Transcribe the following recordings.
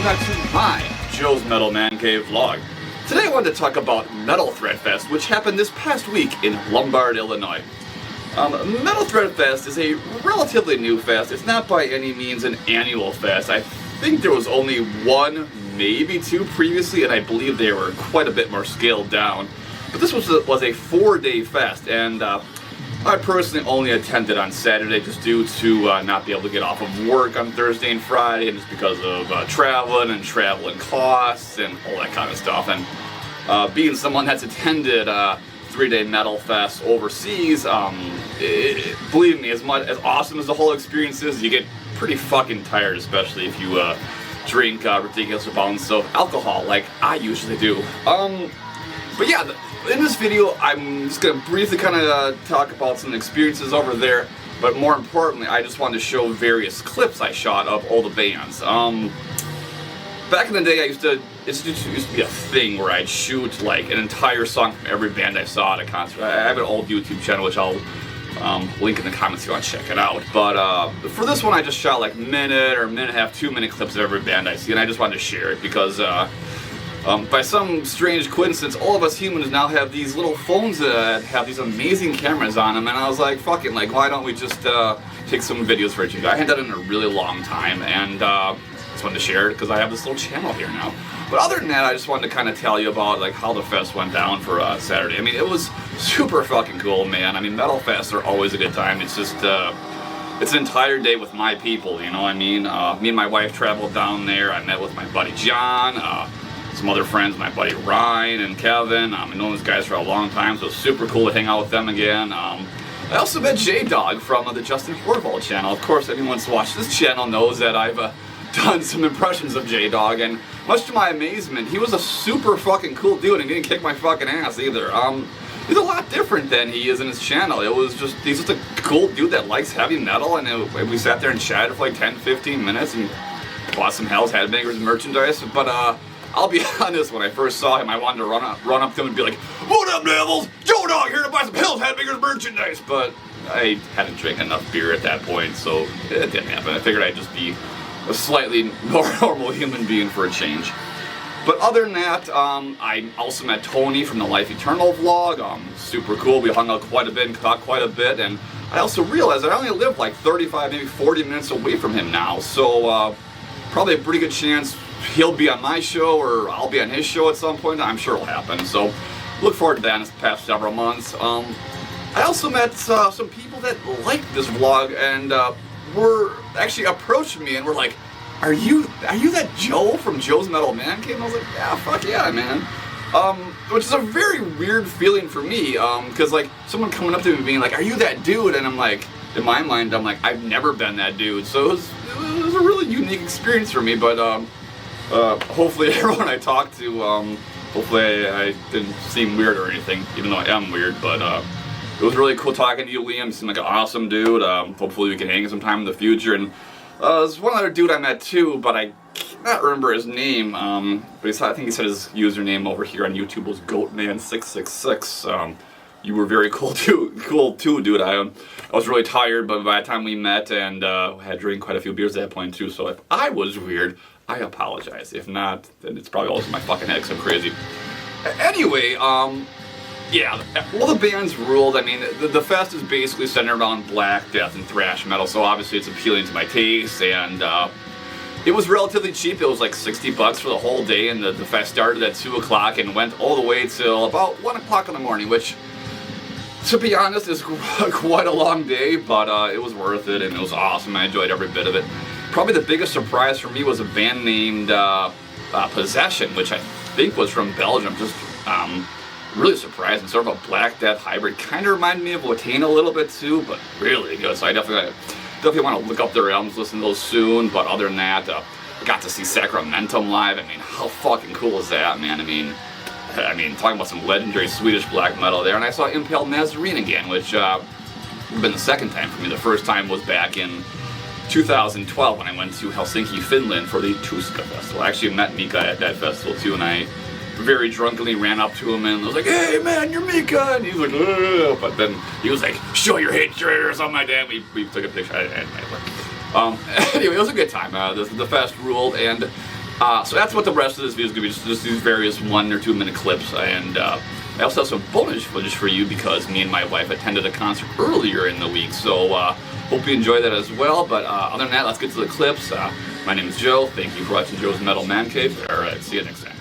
back to my Joe's Metal Mancave vlog. Today I wanted to talk about Metal Thread Fest, which happened this past week in Lombard, Illinois. Metal Thread Fest is a relatively new fest. It's not by any means an annual fest. I think there was only one, maybe two previously, and I believe they were quite a bit more scaled down. But this was a 4-day fest, and I personally only attended on Saturday just due to not be able to get off of work on Thursday and Friday, and just because of traveling costs and all that kind of stuff. And being someone that's attended 3-day metal fest overseas, believe me, as awesome as the whole experience is, you get pretty fucking tired, especially if you drink ridiculous amounts of alcohol like I usually do. But yeah, in this video, I'm just going to briefly kind of talk about some experiences over there, but more importantly, I just wanted to show various clips I shot of all the bands. Back in the day, it used to be a thing where I'd shoot like an entire song from every band I saw at a concert. I have an old YouTube channel, which I'll link in the comments if you want to check it out. But for this one, I just shot like minute or minute and a half, 2-minute clips of every band I see, and I just wanted to share it because by some strange coincidence, all of us humans now have these little phones that have these amazing cameras on them, and I was like, fuck it, like, why don't we just take some videos for you? I hadn't done it in a really long time, and just wanted to share it because I have this little channel here now. But other than that, I just wanted to kind of tell you about like how the fest went down for Saturday. I mean, it was super fucking cool, man. I mean, metal fests are always a good time. It's just it's an entire day with my people, you know what I mean? Me and my wife traveled down there. I met with my buddy John, some other friends, my buddy Ryan and Kevin. I've known those guys for a long time, so it's super cool to hang out with them again. I also met J-Dog from the Justin Horval channel. Of course, anyone who's watched this channel knows that I've done some impressions of J-Dog, and much to my amazement, he was a super fucking cool dude and didn't kick my fucking ass either. He's a lot different than he is in his channel. He's just a cool dude that likes heavy metal, and we sat there and chatted for like 10-15 minutes and bought some Hell's Headbangers merchandise. But I'll be honest, when I first saw him, I wanted to run up to him and be like, "What up, Devils? Joe Dog here to buy some Hell's Headbangers merchandise." But I hadn't drank enough beer at that point, so it didn't happen. I figured I'd just be a slightly more normal human being for a change. But other than that, I also met Tony from the Life Eternal vlog. Super cool. We hung out quite a bit and talked quite a bit, and I also realized that I only live like 35, maybe 40 minutes away from him now, so probably a pretty good chance he'll be on my show or I'll be on his show at some point. I'm sure it'll happen, so look forward to that in the past several months. I also met some people that liked this vlog and were actually approaching me and were like, are you that Joe from Joe's Metal Mancave? And I was like, yeah, fuck yeah, man. Which is a very weird feeling for me, because like someone coming up to me being like, are you that dude? And I'm like, in my mind, I'm like, I've never been that dude. So it was a really unique experience for me, but hopefully everyone I talked to, hopefully I didn't seem weird or anything, even though I am weird, but it was really cool talking to you, Liam. You seem like an awesome dude. Hopefully we can hang sometime in the future. And there's one other dude I met too, but I cannot remember his name. But I think he said his username over here on YouTube was Goatman666. You were very cool too, dude. I was really tired, but by the time we met and had drank quite a few beers at that point too. So if I was weird, I apologize. If not, then it's probably also my fucking head because I'm crazy. Anyway, yeah, all the bands ruled. I mean, the fest is basically centered around black death and thrash metal, so obviously it's appealing to my taste, and it was relatively cheap. It was like $60 for the whole day, and the fest started at 2 o'clock and went all the way till about 1 o'clock in the morning, which, to be honest, is quite a long day, but it was worth it, and it was awesome. I enjoyed every bit of it. Probably the biggest surprise for me was a band named Possession, which I think was from Belgium. Just really surprising, sort of a Black Death hybrid. Kind of reminded me of Watain a little bit too, but really good. So I definitely want to look up their albums, listen to those soon. But other than that, I got to see Sacramentum live. I mean, how fucking cool is that, man? I mean, talking about some legendary Swedish black metal there. And I saw Impaled Nazarene again, which would have been the second time for me. The first time was back in 2012 when I went to Helsinki, Finland for the Tuska Festival. I actually met Mika at that festival too, and I very drunkenly ran up to him and was like, "Hey man, you're Mika," and he was like, "Ugh." But then he was like, "Show your hatred" or something like that. We took a picture. Anyway, it was a good time. The fest ruled, and So that's what the rest of this video is going to be, just these various 1 or 2 minute clips, and I also have some bonus footage for you because me and my wife attended a concert earlier in the week, so hope you enjoy that as well. But other than that, let's get to the clips. My name is Joe, thank you for watching Joe's Metal Mancave. Alright, see you next time.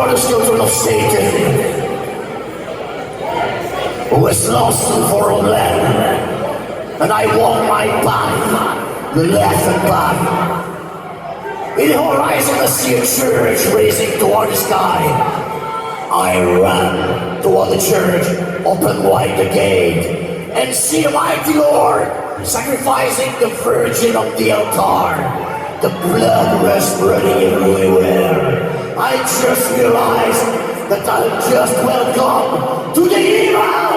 are the children of Satan, who is lost in foreign land, and I walk my path, the left path. In the horizon I see a church raising toward the sky. I run toward the church, open wide the gate, and see the mighty Lord sacrificing the Virgin on the altar. The blood was running everywhere. I just realized that I'm just welcome to the evil!